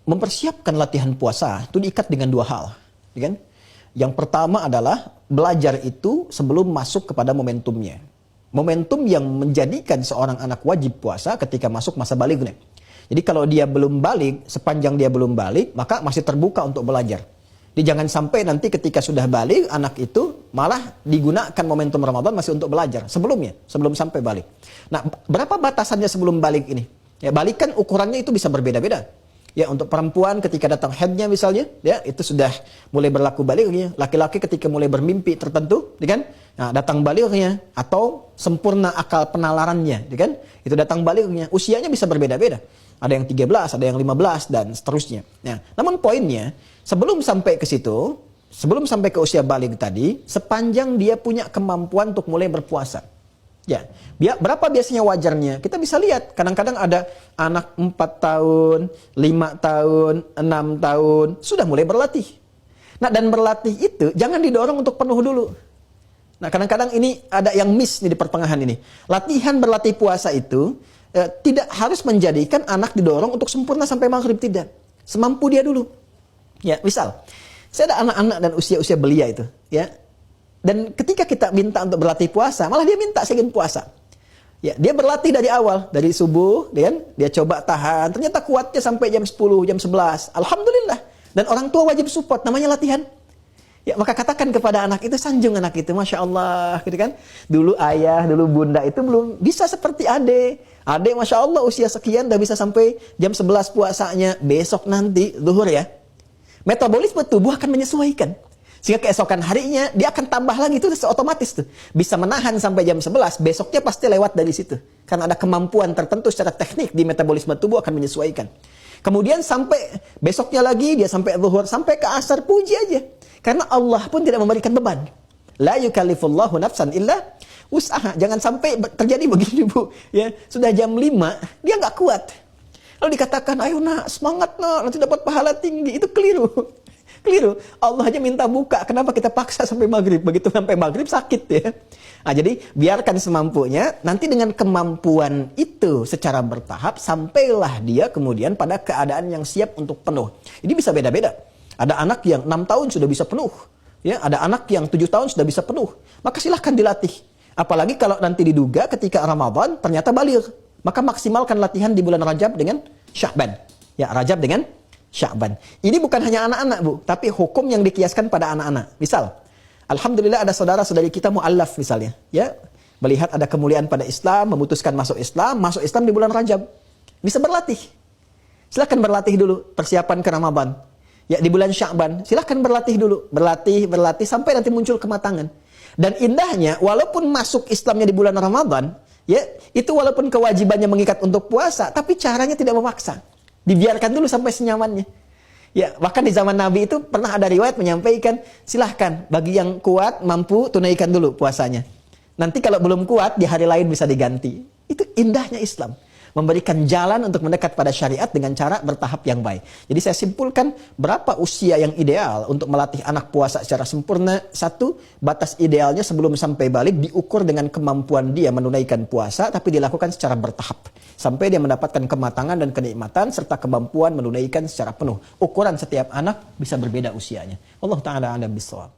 mempersiapkan latihan puasa itu diikat dengan dua hal, ya kan? Yang pertama adalah belajar itu sebelum masuk kepada momentumnya. Momentum yang menjadikan seorang anak wajib puasa ketika masuk masa balignya. Jadi kalau dia belum balik, sepanjang dia belum balik, maka masih terbuka untuk belajar. Jadi jangan sampai nanti ketika sudah balik, anak itu malah digunakan momentum Ramadan masih untuk belajar. Sebelumnya, sebelum sampai balik. Nah, berapa batasannya sebelum balik ini? Ya, balik kan ukurannya itu bisa berbeda-beda. Ya, untuk perempuan ketika datang haidnya misalnya, ya itu sudah mulai berlaku baliknya. Laki-laki ketika mulai bermimpi tertentu, ya kan? Nah, datang baliknya atau sempurna akal penalarannya, ya kan? Itu datang baliknya. Usianya bisa berbeda-beda. Ada yang 13, ada yang 15 dan seterusnya. Nah, namun poinnya, sebelum sampai ke situ, sebelum sampai ke usia balik tadi, sepanjang dia punya kemampuan untuk mulai berpuasa. Ya, berapa biasanya wajarnya? Kita bisa lihat, kadang-kadang ada anak 4 tahun, 5 tahun, 6 tahun, sudah mulai berlatih. Nah, dan berlatih itu jangan didorong untuk penuh dulu. Nah, kadang-kadang ini ada yang miss nih di pertengahan ini. Latihan berlatih puasa itu tidak harus menjadikan anak didorong untuk sempurna sampai maghrib, tidak. Semampu dia dulu. Ya, misal, saya ada anak-anak dan usia-usia belia itu, ya. Dan ketika kita minta untuk berlatih puasa, malah dia minta saya ingin puasa. Ya, dia berlatih dari awal, dari subuh, dia coba tahan, ternyata kuatnya sampai jam 10, jam 11. Alhamdulillah. Dan orang tua wajib support, namanya latihan. Ya, maka katakan kepada anak itu, sanjung anak itu, Masya Allah, gitu kan. Dulu ayah, dulu bunda itu belum bisa seperti ade. Ade, Masya Allah, usia sekian, udah bisa sampai jam 11 puasanya. Besok nanti, zuhur ya. Metabolisme tubuh akan menyesuaikan. Sehingga keesokan harinya, dia akan tambah lagi, itu otomatis tuh. Bisa menahan sampai jam 11, besoknya pasti lewat dari situ. Karena ada kemampuan tertentu secara teknik di metabolisme tubuh akan menyesuaikan. Kemudian sampai besoknya lagi, dia sampai zuhur, sampai ke asar, puji aja. Karena Allah pun tidak memberikan beban. La yukallifullahu nafsan illa wus'aha. Jangan sampai terjadi begini, Bu. Ya, sudah jam 5, dia nggak kuat. Lalu dikatakan, ayo nak, semangat nak, nanti dapat pahala tinggi. Itu keliru. Keliru. Allah aja minta buka. Kenapa kita paksa sampai maghrib? Begitu sampai maghrib sakit ya. Nah, jadi biarkan semampunya. Nanti dengan kemampuan itu secara bertahap, sampailah dia kemudian pada keadaan yang siap untuk penuh. Ini bisa beda-beda. Ada anak yang 6 tahun sudah bisa penuh. Ya, ada anak yang 7 tahun sudah bisa penuh. Maka silahkan dilatih. Apalagi kalau nanti diduga ketika Ramadan ternyata baligh. Maka maksimalkan latihan di bulan Rajab dengan Sya'ban. Ya, Rajab dengan Sya'ban. Ini bukan hanya anak-anak, Bu, tapi hukum yang dikiaskan pada anak-anak. Misal, alhamdulillah ada saudara-saudari kita mu'allaf misalnya, ya, melihat ada kemuliaan pada Islam, memutuskan masuk Islam di bulan Rajab. Bisa berlatih. Silahkan berlatih dulu, persiapan ke Ramadan. Ya, di bulan Sya'ban, silahkan berlatih dulu, berlatih sampai nanti muncul kematangan. Dan indahnya, walaupun masuk Islamnya di bulan Ramadan, ya, itu walaupun kewajibannya mengikat untuk puasa, tapi caranya tidak memaksa. Dibiarkan dulu sampai senyamannya. Ya, bahkan di zaman Nabi itu pernah ada riwayat menyampaikan, silahkan bagi yang kuat, mampu, tunaikan dulu puasanya. Nanti kalau belum kuat, di hari lain bisa diganti. Itu indahnya Islam. Memberikan jalan untuk mendekat pada syariat dengan cara bertahap yang baik. Jadi saya simpulkan, berapa usia yang ideal untuk melatih anak puasa secara sempurna? 1, batas idealnya sebelum sampai balik diukur dengan kemampuan dia menunaikan puasa, tapi dilakukan secara bertahap. Sampai dia mendapatkan kematangan dan kenikmatan, serta kemampuan menunaikan secara penuh. Ukuran setiap anak bisa berbeda usianya. Allah Ta'ala a'lam bishawab.